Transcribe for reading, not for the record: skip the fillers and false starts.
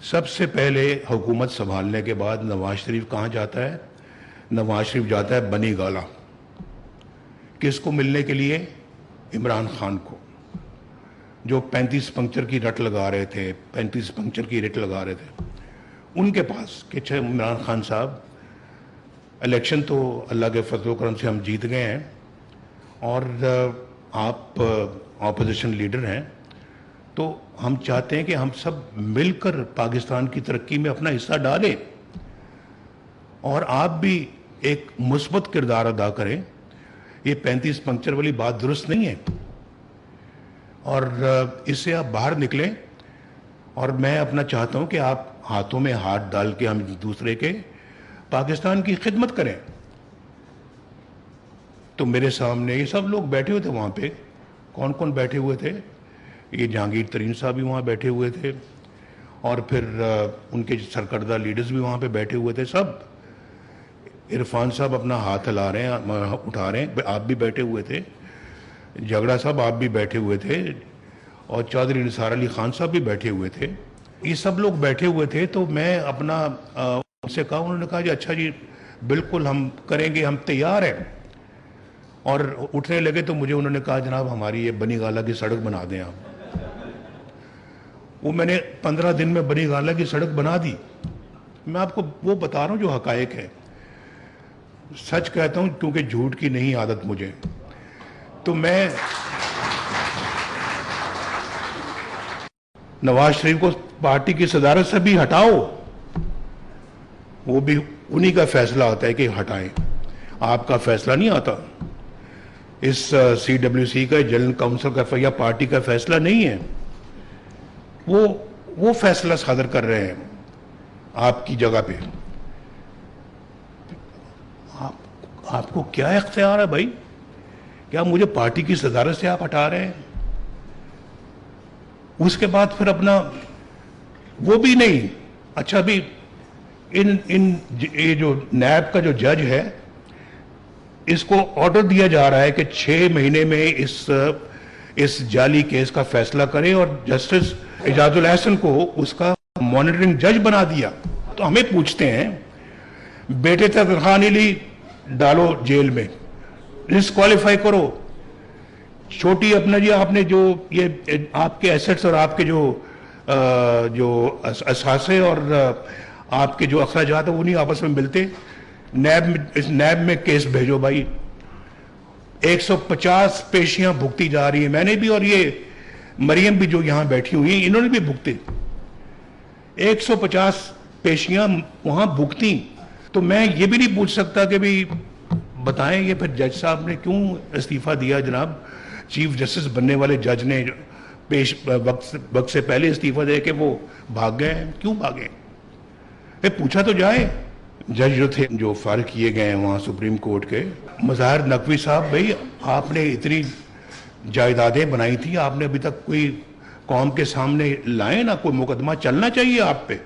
सबसे पहले हुकूमत संभालने के बाद नवाज शरीफ कहाँ जाता है? नवाज शरीफ जाता है बनी गाला। किसको मिलने के लिए? इमरान खान को, जो 35 पंक्चर की रट लगा रहे थे, 35 पंक्चर की रेट लगा रहे थे उनके पास कि छः इमरान खान साहब, इलेक्शन तो अल्लाह के फजल करम से हम जीत गए हैं और आप ऑपोजिशन लीडर हैं, तो हम चाहते हैं कि हम सब मिलकर पाकिस्तान की तरक्की में अपना हिस्सा डालें और आप भी एक मुस्बत किरदार अदा करें। ये 35 पंक्चर वाली बात दुरुस्त नहीं है और इससे आप बाहर निकलें। और मैं अपना चाहता हूं कि आप हाथों में हाथ डाल के हम दूसरे के पाकिस्तान की खिदमत करें। तो मेरे सामने ये सब लोग बैठे हुए थे वहाँ पे। कौन कौन बैठे हुए थे? ये जहांगीर तरीन साहब भी वहाँ बैठे हुए थे और फिर उनके सरकर्दा लीडर्स भी वहाँ पे बैठे हुए थे। सब इरफान साहब अपना हाथ हिला रहे हैं, उठा रहे हैं, आप भी बैठे हुए थे। झगड़ा साहब आप भी बैठे हुए थे और चौधरी निसार अली खान साहब भी बैठे हुए थे। ये सब लोग बैठे हुए थे। तो मैं अपना उनसे कहा, उन्होंने कहा जी अच्छा जी बिल्कुल हम करेंगे, हम तैयार हैं। और उठने लगे तो मुझे उन्होंने कहा जनाब हमारी ये बनी गाला की सड़क बना दें आप। वो मैंने 15 दिन में बनी गाला की सड़क बना दी। मैं आपको वो बता रहा हूँ जो हकायक है, सच कहता हूँ क्योंकि झूठ की नहीं आदत मुझे। तो मैं नवाज शरीफ को पार्टी की सदारत से भी हटाओ, वो भी उन्हीं का फैसला होता है कि हटाएं, आपका फैसला नहीं आता। इस CWC का, जनरल काउंसिल का या पार्टी का फैसला नहीं है। वो फैसला सादर कर रहे हैं आपकी जगह पे। आपको क्या इख्तियार है भाई? क्या मुझे पार्टी की सदारत से आप हटा रहे हैं? उसके बाद फिर अपना वो भी नहीं। अच्छा भी ये जो नैब का जो जज है, इसको ऑर्डर दिया जा रहा है कि 6 महीने में इस जाली केस का फैसला करें और जस्टिस एजाजुल एहसन को उसका मॉनिटरिंग जज बना दिया। तो हमें पूछते हैं, बेटे तनख्वाह नहीं ली, डालो जेल में, डिस्क्वालीफाई करो। छोटी अपना जी आपने जो ये आपके एसेट्स और आपके जो असासे और आपके जो अखराजात है वो नहीं आपस में मिलते। इस नैब में केस भेजो भाई। 150 पेशियां भुगती जा रही है, मैंने भी और ये मरियम भी जो यहां बैठी हुई है इन्होंने भी भुगते। 150 पेशियां वहां भुगती। तो मैं ये भी नहीं पूछ सकता कि भाई बताएं ये फिर जज साहब ने क्यों इस्तीफा दिया? जनाब चीफ जस्टिस बनने वाले जज ने वक्त से पहले इस्तीफा दे के वो भाग गए। क्यों भागे? पूछा तो जाए। जज जो थे, जो फारिग किए गए हैं वहाँ सुप्रीम कोर्ट के, मज़ाहिर नकवी साहब, भाई आपने इतनी जायदादें बनाई थी, आपने अभी तक कोई कौम के सामने लाए ना? कोई मुकदमा चलना चाहिए आप पे।